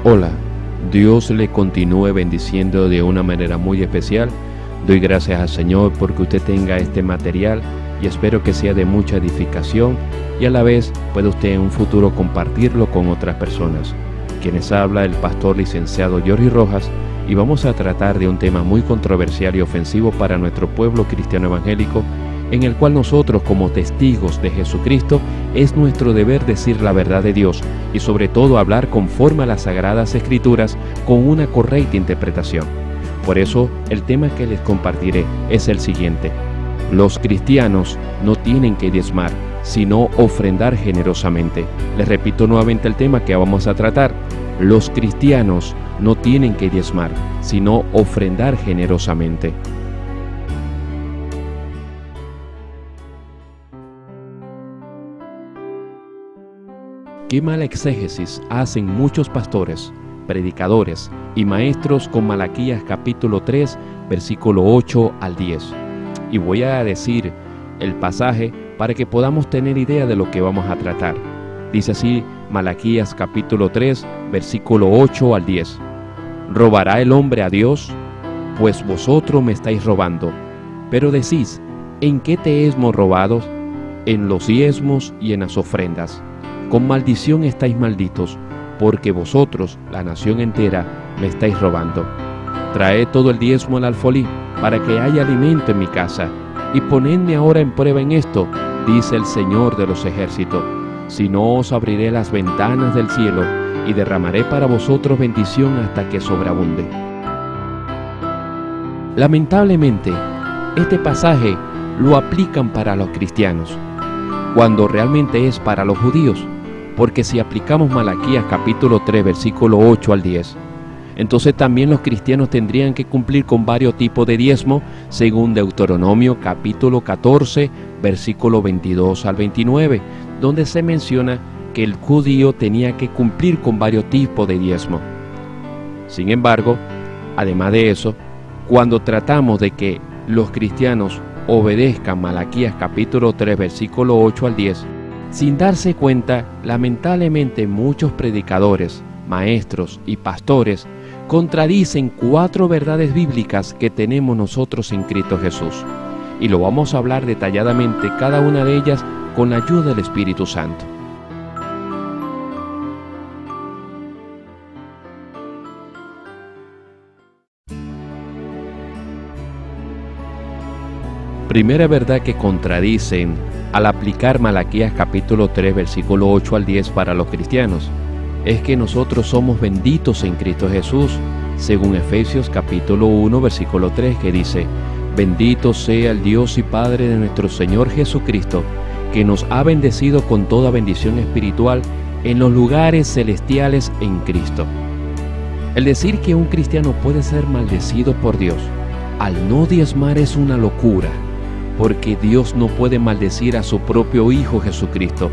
Hola, Dios le continúe bendiciendo de una manera muy especial. Doy gracias al Señor porque usted tenga este material y espero que sea de mucha edificación y a la vez pueda usted en un futuro compartirlo con otras personas. Quienes habla el pastor licenciado Jorge Rojas y vamos a tratar de un tema muy controversial y ofensivo para nuestro pueblo cristiano evangélico, en el cual nosotros como testigos de Jesucristo es nuestro deber decir la verdad de Dios y sobre todo hablar conforme a las Sagradas Escrituras con una correcta interpretación. Por eso el tema que les compartiré es el siguiente: los cristianos no tienen que diezmar, sino ofrendar generosamente. Les repito nuevamente el tema que vamos a tratar: los cristianos no tienen que diezmar, sino ofrendar generosamente. Qué mala exégesis hacen muchos pastores, predicadores y maestros con Malaquías capítulo 3, versículo 8 al 10. Y voy a decir el pasaje para que podamos tener idea de lo que vamos a tratar. Dice así Malaquías capítulo 3, versículo 8 al 10. ¿Robará el hombre a Dios? Pues vosotros me estáis robando. Pero decís, ¿en qué te hemos robado? En los diezmos y en las ofrendas. Con maldición estáis malditos, porque vosotros, la nación entera, me estáis robando. Traed todo el diezmo al alfolí, para que haya alimento en mi casa, y ponedme ahora en prueba en esto, dice el Señor de los ejércitos. Si no, os abriré las ventanas del cielo, y derramaré para vosotros bendición hasta que sobreabunde. Lamentablemente, este pasaje lo aplican para los cristianos, cuando realmente es para los judíos. Porque si aplicamos Malaquías capítulo 3, versículo 8 al 10, entonces también los cristianos tendrían que cumplir con varios tipos de diezmo, según Deuteronomio capítulo 14, versículo 22 al 29, donde se menciona que el judío tenía que cumplir con varios tipos de diezmo. Sin embargo, además de eso, cuando tratamos de que los cristianos obedezcan Malaquías capítulo 3, versículo 8 al 10, sin darse cuenta, lamentablemente muchos predicadores, maestros y pastores contradicen 4 verdades bíblicas que tenemos nosotros en Cristo Jesús. Y lo vamos a hablar detalladamente cada una de ellas con la ayuda del Espíritu Santo. Primera verdad que contradicen al aplicar Malaquías capítulo 3, versículo 8 al 10 para los cristianos, es que nosotros somos benditos en Cristo Jesús, según Efesios capítulo 1, versículo 3, que dice: bendito sea el Dios y Padre de nuestro Señor Jesucristo, que nos ha bendecido con toda bendición espiritual en los lugares celestiales en Cristo. El decir que un cristiano puede ser maldecido por Dios al no diezmar es una locura, porque Dios no puede maldecir a su propio Hijo Jesucristo,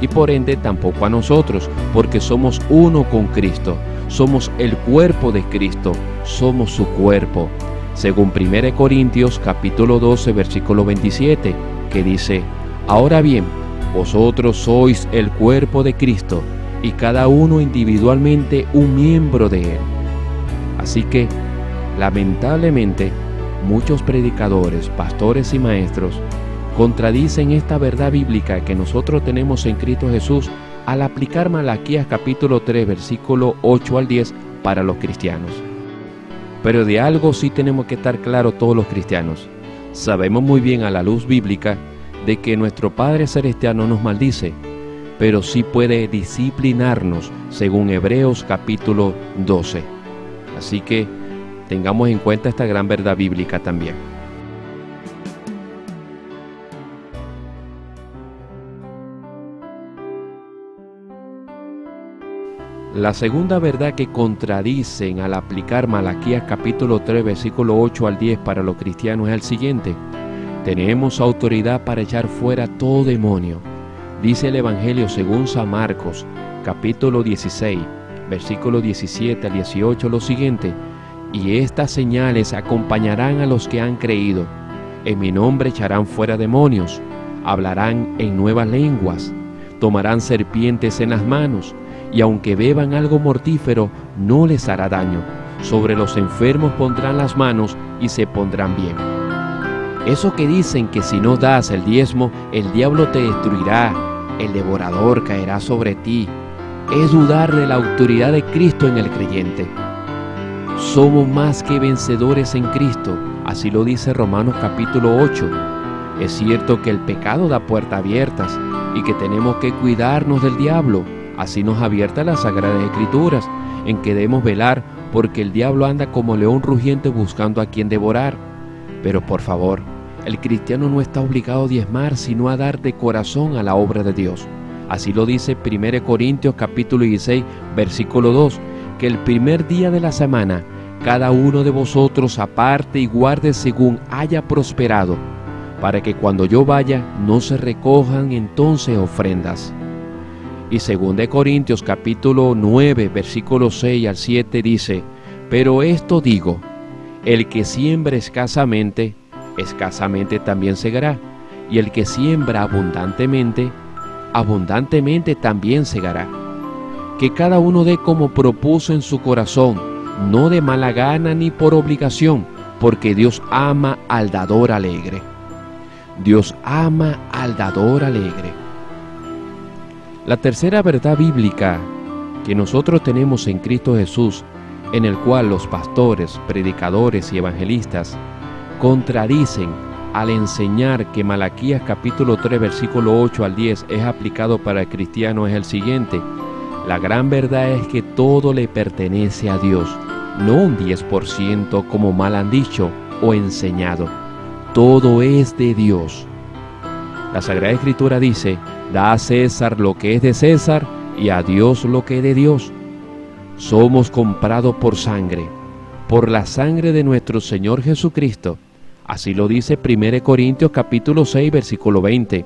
y por ende tampoco a nosotros, porque somos uno con Cristo, somos el cuerpo de Cristo, somos su cuerpo, según 1 Corintios capítulo 12, versículo 27, que dice: ahora bien, vosotros sois el cuerpo de Cristo, y cada uno individualmente un miembro de él. Así que, lamentablemente, muchos predicadores, pastores y maestros contradicen esta verdad bíblica que nosotros tenemos en Cristo Jesús al aplicar Malaquías capítulo 3, versículo 8 al 10 para los cristianos. Pero de algo sí tenemos que estar claros todos los cristianos. Sabemos muy bien a la luz bíblica de que nuestro Padre Celestial no nos maldice, pero sí puede disciplinarnos según Hebreos capítulo 12. Así que tengamos en cuenta esta gran verdad bíblica también. La segunda verdad que contradicen al aplicar Malaquías capítulo 3, versículo 8 al 10 para los cristianos es el siguiente: tenemos autoridad para echar fuera todo demonio. Dice el Evangelio según San Marcos capítulo 16, versículo 17 al 18 lo siguiente: y estas señales acompañarán a los que han creído. En mi nombre echarán fuera demonios, hablarán en nuevas lenguas, tomarán serpientes en las manos, y aunque beban algo mortífero, no les hará daño. Sobre los enfermos pondrán las manos y se pondrán bien. Eso que dicen que si no das el diezmo, el diablo te destruirá, el devorador caerá sobre ti, es dudar de la autoridad de Cristo en el creyente. Somos más que vencedores en Cristo, así lo dice Romanos capítulo 8. Es cierto que el pecado da puertas abiertas y que tenemos que cuidarnos del diablo. Así nos advierte las Sagradas Escrituras, en que debemos velar porque el diablo anda como león rugiente buscando a quien devorar. Pero por favor, el cristiano no está obligado a diezmar, sino a dar de corazón a la obra de Dios. Así lo dice 1 Corintios capítulo 16, versículo 2, que el primer día de la semana, cada uno de vosotros aparte y guarde según haya prosperado, para que cuando yo vaya no se recojan entonces ofrendas. Y 2 Corintios capítulo 9, versículos 6 al 7 dice, pero esto digo, el que siembra escasamente, escasamente también segará, y el que siembra abundantemente, abundantemente también segará. Que cada uno dé como propuso en su corazón, no de mala gana ni por obligación, porque Dios ama al dador alegre. Dios ama al dador alegre. La tercera verdad bíblica que nosotros tenemos en Cristo Jesús, en el cual los pastores, predicadores y evangelistas contradicen al enseñar que Malaquías capítulo 3 versículo 8 al 10 es aplicado para el cristiano, es el siguiente. La gran verdad es que todo le pertenece a Dios, no un 10% como mal han dicho o enseñado. Todo es de Dios. La Sagrada Escritura dice, da a César lo que es de César y a Dios lo que es de Dios. Somos comprados por sangre, por la sangre de nuestro Señor Jesucristo. Así lo dice 1 Corintios capítulo 6 versículo 20.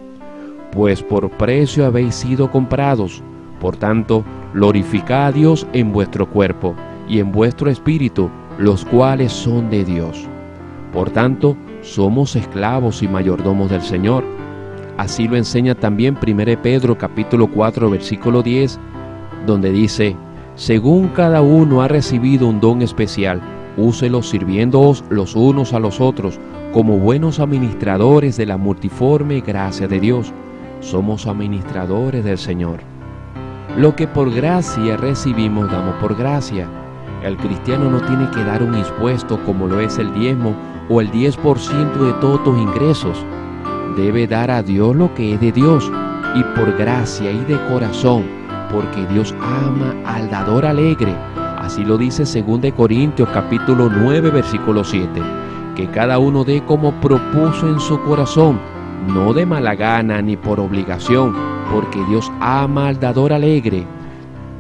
Pues por precio habéis sido comprados, por tanto, glorificad a Dios en vuestro cuerpo y en vuestro espíritu, los cuales son de Dios. Por tanto, somos esclavos y mayordomos del Señor. Así lo enseña también 1 Pedro capítulo 4 versículo 10, donde dice, según cada uno ha recibido un don especial, úselo sirviéndoos los unos a los otros, como buenos administradores de la multiforme gracia de Dios. Somos administradores del Señor. Lo que por gracia recibimos, damos por gracia. El cristiano no tiene que dar un impuesto como lo es el diezmo o el 10% de todos tus ingresos. Debe dar a Dios lo que es de Dios y por gracia y de corazón, porque Dios ama al dador alegre. Así lo dice 2 Corintios capítulo 9 versículo 7, que cada uno dé como propuso en su corazón, no de mala gana ni por obligación, porque Dios ama al dador alegre.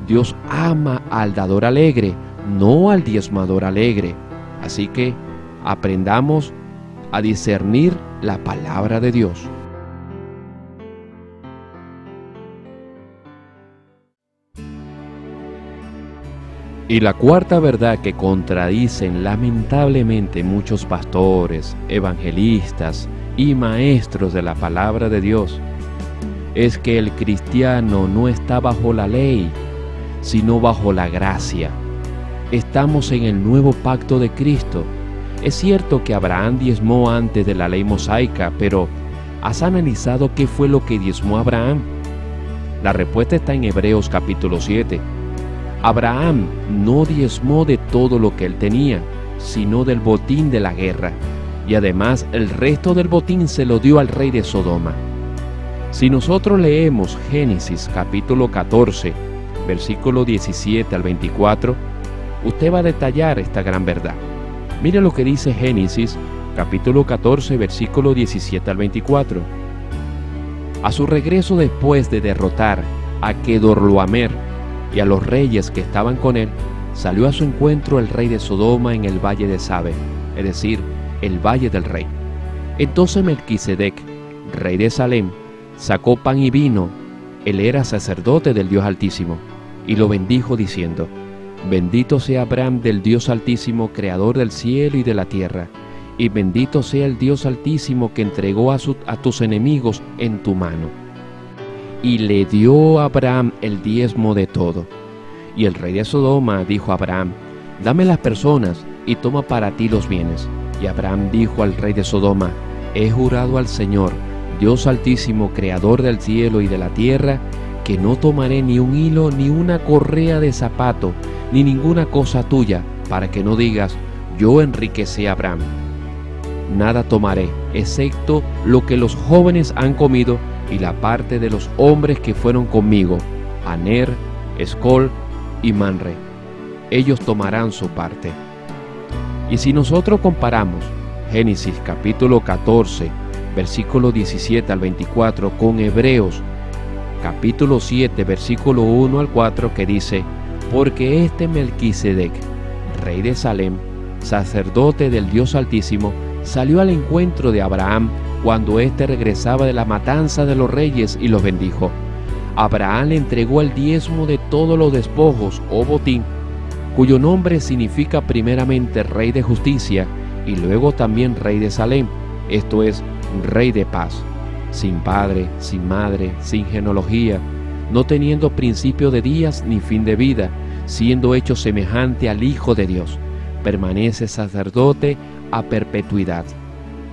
Dios ama al dador alegre, no al diezmador alegre. Así que aprendamos a discernir la palabra de Dios. Y la cuarta verdad que contradicen lamentablemente muchos pastores, evangelistas y maestros de la palabra de Dios es que el cristiano no está bajo la ley, sino bajo la gracia. Estamos en el nuevo pacto de Cristo. Es cierto que Abraham diezmó antes de la ley mosaica, pero ¿has analizado qué fue lo que diezmó Abraham? La respuesta está en Hebreos capítulo 7. Abraham no diezmó de todo lo que él tenía, sino del botín de la guerra, y además el resto del botín se lo dio al rey de Sodoma. Si nosotros leemos Génesis capítulo 14, versículo 17 al 24, usted va a detallar esta gran verdad. Mire lo que dice Génesis capítulo 14, versículo 17 al 24. A su regreso después de derrotar a Kedorlaomer y a los reyes que estaban con él, salió a su encuentro el rey de Sodoma en el valle de Sabe, es decir, el valle del rey. Entonces Melquisedec, rey de Salem, sacó pan y vino, él era sacerdote del Dios Altísimo, y lo bendijo diciendo, bendito sea Abraham del Dios Altísimo, creador del cielo y de la tierra, y bendito sea el Dios Altísimo que entregó a tus enemigos en tu mano. Y le dio a Abraham el diezmo de todo. Y el rey de Sodoma dijo a Abraham: dame las personas y toma para ti los bienes. Y Abraham dijo al rey de Sodoma: he jurado al Señor, Dios altísimo, creador del cielo y de la tierra, que no tomaré ni un hilo, ni una correa de zapato, ni ninguna cosa tuya, para que no digas: yo enriquecí a Abraham. Nada tomaré, excepto lo que los jóvenes han comido y la parte de los hombres que fueron conmigo, Aner, Escol y Manre. Ellos tomarán su parte. Y si nosotros comparamos Génesis capítulo 14, versículo 17 al 24, con Hebreos capítulo 7, versículo 1 al 4, que dice: porque este Melquisedec, rey de Salem, sacerdote del Dios Altísimo, salió al encuentro de Abraham cuando éste regresaba de la matanza de los reyes y los bendijo. Abraham le entregó el diezmo de todos los despojos o botín, cuyo nombre significa primeramente rey de justicia y luego también rey de Salem, esto es, rey de paz, sin padre, sin madre, sin genealogía, no teniendo principio de días ni fin de vida, siendo hecho semejante al Hijo de Dios. Permanece sacerdote a perpetuidad.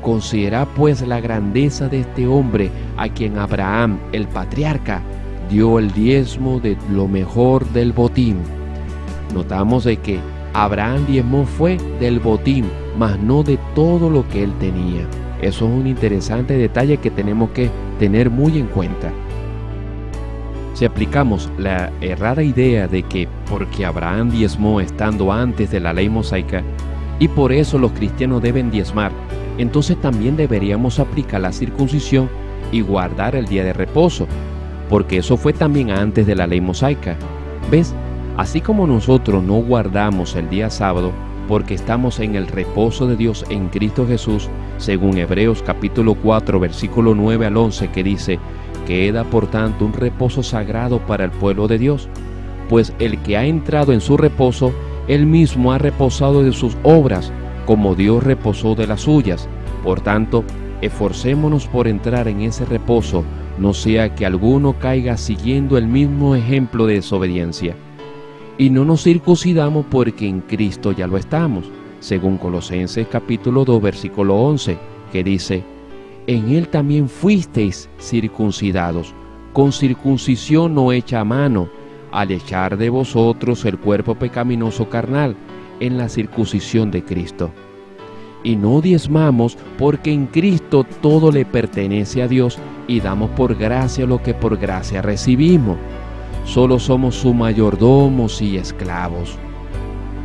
Considera pues la grandeza de este hombre a quien Abraham, el patriarca, dio el diezmo de lo mejor del botín. Notamos de que Abraham diezmó fue del botín, mas no de todo lo que él tenía. Eso es un interesante detalle que tenemos que tener muy en cuenta. Si aplicamos la errada idea de que porque Abraham diezmó estando antes de la ley mosaica y por eso los cristianos deben diezmar, entonces también deberíamos aplicar la circuncisión y guardar el día de reposo, porque eso fue también antes de la ley mosaica. ¿Ves? Así como nosotros no guardamos el día sábado porque estamos en el reposo de Dios en Cristo Jesús, según Hebreos capítulo 4, versículo 9 al 11, que dice: queda por tanto un reposo sagrado para el pueblo de Dios, pues el que ha entrado en su reposo, él mismo ha reposado de sus obras, como Dios reposó de las suyas. Por tanto, esforcémonos por entrar en ese reposo, no sea que alguno caiga siguiendo el mismo ejemplo de desobediencia. Y no nos circuncidamos porque en Cristo ya lo estamos, según Colosenses capítulo 2, versículo 11, que dice: en él también fuisteis circuncidados, con circuncisión no hecha a mano, al echar de vosotros el cuerpo pecaminoso carnal, en la circuncisión de Cristo. Y no diezmamos porque en Cristo todo le pertenece a Dios y damos por gracia lo que por gracia recibimos. Solo somos sus mayordomos y esclavos.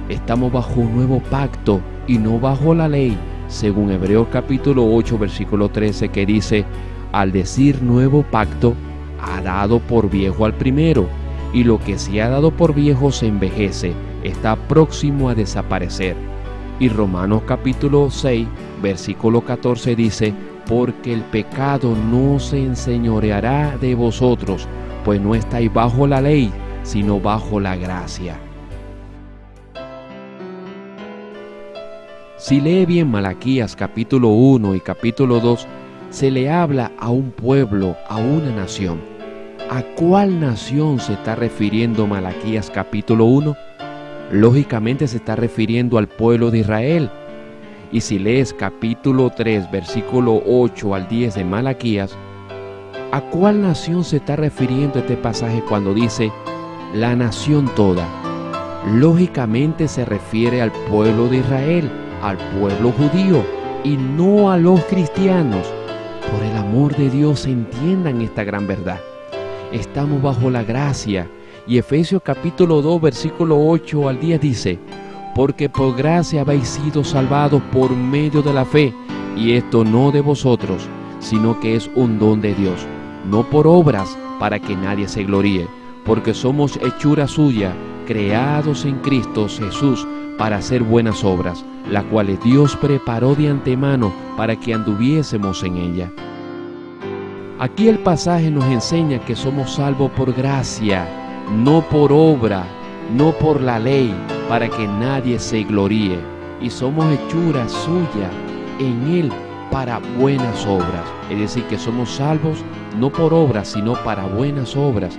Estamos bajo un nuevo pacto y no bajo la ley, según Hebreos capítulo 8, versículo 13, que dice: al decir nuevo pacto, ha dado por viejo al primero, y lo que se ha dado por viejo se envejece, está próximo a desaparecer. Y Romanos capítulo 6, versículo 14 dice: porque el pecado no se enseñoreará de vosotros, pues no estáis bajo la ley, sino bajo la gracia. Si lee bien Malaquías capítulo 1 y capítulo 2, se le habla a un pueblo, a una nación. ¿A cuál nación se está refiriendo Malaquías capítulo 1? Lógicamente se está refiriendo al pueblo de Israel. Y si lees capítulo 3, versículo 8 al 10 de Malaquías, ¿a cuál nación se está refiriendo este pasaje cuando dice la nación toda? Lógicamente se refiere al pueblo de Israel, al pueblo judío y no a los cristianos. Por el amor de Dios, entiendan esta gran verdad. Estamos bajo la gracia. Y Efesios capítulo 2, versículo 8 al 10 dice: porque por gracia habéis sido salvados por medio de la fe, y esto no de vosotros, sino que es un don de Dios, no por obras, para que nadie se gloríe, porque somos hechura suya, creados en Cristo Jesús para hacer buenas obras, las cuales Dios preparó de antemano para que anduviésemos en ella. Aquí el pasaje nos enseña que somos salvos por gracia, no por obra, no por la ley, para que nadie se gloríe, y somos hechura suya en Él para buenas obras. Es decir, que somos salvos no por obras, sino para buenas obras.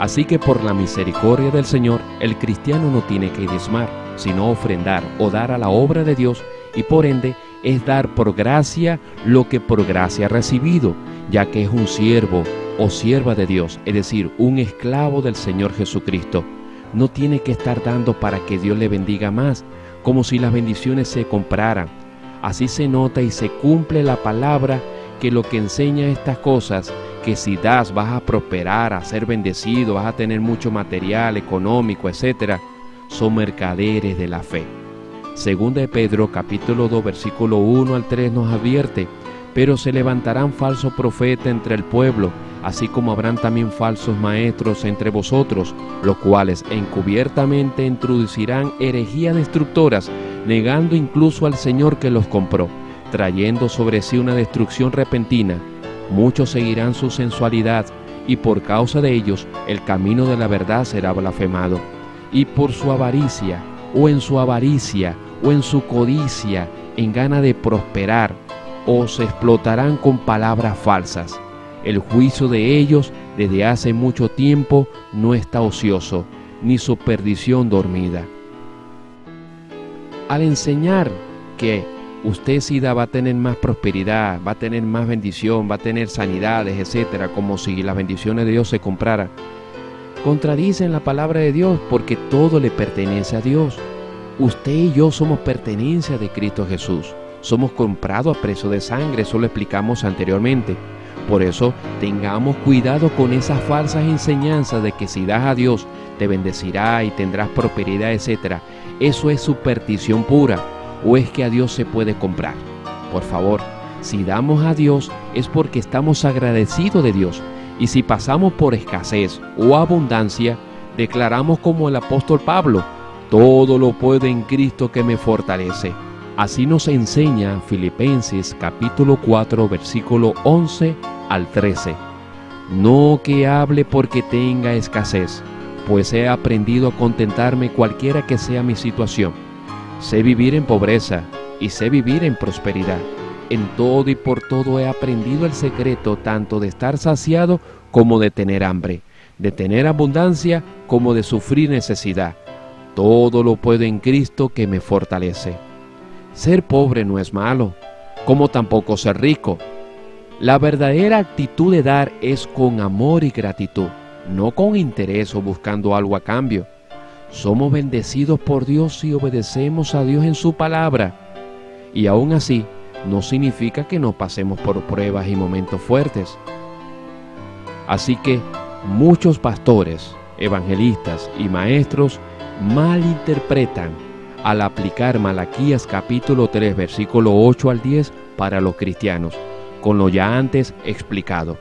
Así que por la misericordia del Señor, el cristiano no tiene que diezmar, sino ofrendar o dar a la obra de Dios, y por ende es dar por gracia lo que por gracia ha recibido, ya que es un siervo o sierva de Dios, es decir, un esclavo del Señor Jesucristo. No tiene que estar dando para que Dios le bendiga más, como si las bendiciones se compraran. Así se nota y se cumple la palabra que lo que enseña estas cosas, que si das vas a prosperar, a ser bendecido, vas a tener mucho material económico, etc., son mercaderes de la fe. Segunda de Pedro, capítulo 2, versículo 1 al 3 nos advierte: pero se levantarán falsos profetas entre el pueblo, así como habrán también falsos maestros entre vosotros, los cuales encubiertamente introducirán herejías destructoras, negando incluso al Señor que los compró, trayendo sobre sí una destrucción repentina. Muchos seguirán su sensualidad, y por causa de ellos el camino de la verdad será blasfemado. Y por su avaricia, o en su avaricia, o en su codicia, en gana de prosperar, os explotarán con palabras falsas. El juicio de ellos desde hace mucho tiempo no está ocioso, ni su perdición dormida. Al enseñar que usted si da va a tener más prosperidad, va a tener más bendición, va a tener sanidades, etcétera, como si las bendiciones de Dios se compraran, contradicen la palabra de Dios, porque todo le pertenece a Dios. Usted y yo somos pertenencia de Cristo Jesús. Somos comprados a precio de sangre, eso lo explicamos anteriormente. Por eso tengamos cuidado con esas falsas enseñanzas de que si das a Dios te bendecirá y tendrás prosperidad, etc. Eso es superstición pura, o es que a Dios se puede comprar. Por favor, si damos a Dios es porque estamos agradecidos de Dios, y si pasamos por escasez o abundancia, declaramos como el apóstol Pablo: todo lo puedo en Cristo que me fortalece. Así nos enseña Filipenses capítulo 4, versículo 11 al 13. No que hable porque tenga escasez, pues he aprendido a contentarme cualquiera que sea mi situación. Sé vivir en pobreza y sé vivir en prosperidad. En todo y por todo he aprendido el secreto tanto de estar saciado como de tener hambre, de tener abundancia como de sufrir necesidad. Todo lo puedo en Cristo que me fortalece. Ser pobre no es malo, como tampoco ser rico. La verdadera actitud de dar es con amor y gratitud, no con interés o buscando algo a cambio. Somos bendecidos por Dios si obedecemos a Dios en su palabra. Y aún así, no significa que no pasemos por pruebas y momentos fuertes. Así que muchos pastores, evangelistas y maestros malinterpretan al aplicar Malaquías capítulo 3 versículo 8 al 10 para los cristianos, con lo ya antes explicado.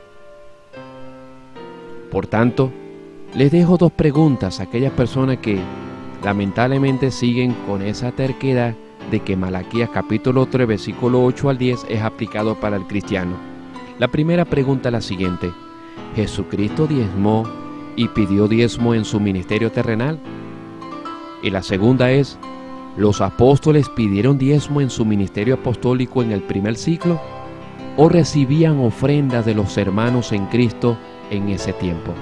Por tanto, les dejo dos preguntas a aquellas personas que lamentablemente siguen con esa terquedad de que Malaquías capítulo 3 versículo 8 al 10 es aplicado para el cristiano. La primera pregunta es la siguiente: ¿Jesucristo diezmó y pidió diezmo en su ministerio terrenal? Y la segunda es: ¿los apóstoles pidieron diezmo en su ministerio apostólico en el primer siglo? ¿O recibían ofrendas de los hermanos en Cristo en ese tiempo?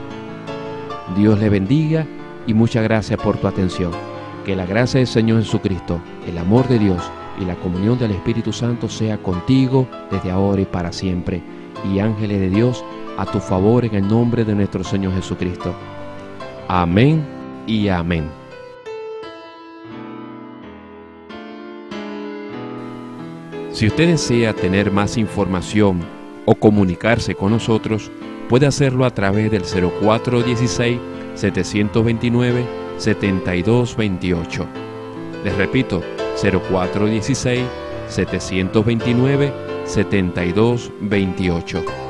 Dios le bendiga y muchas gracias por tu atención. Que la gracia del Señor Jesucristo, el amor de Dios y la comunión del Espíritu Santo sea contigo desde ahora y para siempre. Y ángeles de Dios a tu favor en el nombre de nuestro Señor Jesucristo. Amén y amén. Si usted desea tener más información o comunicarse con nosotros, puede hacerlo a través del 0416-729-7228. Les repito, 0416-729-7228.